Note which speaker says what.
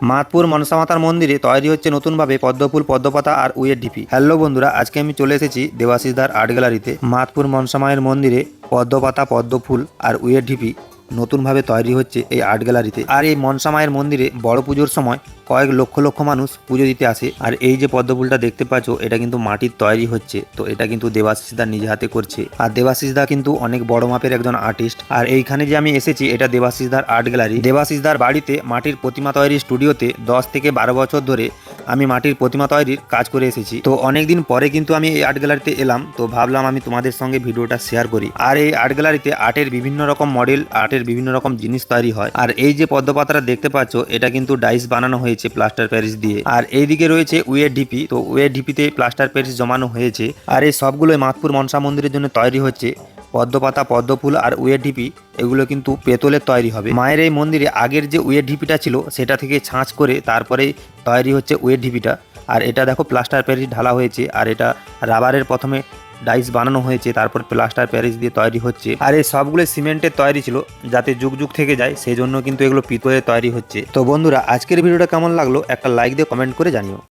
Speaker 1: মাতপুর মনসা মাতার মন্দিরে তৈরি হচ্ছে নতুনভাবে পদ্মফুল, পদ্মপাতা আর উইয়ের ঢিপি। হ্যালো বন্ধুরা, আজকে আমি চলে এসেছি দেবাশিসদার আর্ট গ্যালারিতে। মাতপুর মনসা মায়ের মন্দিরে পদ্মপাতা, পদ্মফুল আর উইয়ের ঢিপি নতুনভাবে তৈরি হচ্ছে এই আর্ট গ্যালারিতে। আর এই মনসা মায়ের মন্দিরে বড় পুজোর সময় কয়েক লক্ষ লক্ষ মানুষ পুজো দিতে আসে। আর এই যে পদ্মফুলটা দেখতে পাচ্ছ, এটা কিন্তু মাটির তৈরি হচ্ছে, তো এটা কিন্তু দেবাশিসদা নিজে হাতে করছে। আর দেবাশিসদা কিন্তু অনেক বড় মাপের একজন আর্টিস্ট। আর এইখানে যে আমি এসেছি, এটা দেবাশিসদার আর্ট গ্যালারি। দেবাশিসদার বাড়িতে মাটির প্রতিমা তৈরির স্টুডিওতে 10 থেকে 12 বছর ধরে আমি মাটির প্রতিমা তৈরির কাজ করে এসেছি। তো অনেকদিন পরে কিন্তু আমি এই আর্ট গ্যালারিতে এলাম, তো ভাবলাম আমি তোমাদের সঙ্গে ভিডিওটা শেয়ার করি। আর এই আর্ট গ্যালারিতে আর্টের বিভিন্ন রকম মডেল, আর্টের বিভিন্ন রকম জিনিস তৈরি হয়। আর এই যে পদ্মপাতাটা দেখতে পাচ্ছ, এটা কিন্তু ডাইস বানানো হয়েছে প্লাস্টার প্যারিস দিয়ে। আর এইদিকে রয়েছে উইয়ের ঢিপি, তো উইয়ের ঢিপিতে প্লাস্টার প্যারিস জমানো হয়েছে। আর এই সবগুলোই মাতপুর মনসা মন্দিরের জন্য তৈরি হচ্ছে। পদ্মপাতা, পদ্মফুল আর উইয়ের ঢিপি এগুলো কিন্তু পেতলের তৈরি হবে। মায়ের এই মন্দিরে আগের যে উইয়ের ঢিপিটা ছিল, সেটা থেকে ছাঁচ করে তারপরে তৈরি হচ্ছে উইয়ের ঢিপিটা। আর এটা দেখো প্লাস্টার প্যারিস ঢালা হয়েছে। আর এটা রাবারের প্রথমে ডাইস বানানো হয়েছে, তারপর প্লাস্টার প্যারিস দিয়ে তৈরি হচ্ছে। আর এই সবগুলো সিমেন্টের তৈরি ছিল, যাতে যুগ যুগ থেকে যায়, সেই জন্য কিন্তু এগুলো পিতলের তৈরি হচ্ছে। তো বন্ধুরা, আজকের ভিডিওটা কেমন লাগলো একটা লাইক দিয়ে কমেন্ট করে জানিও।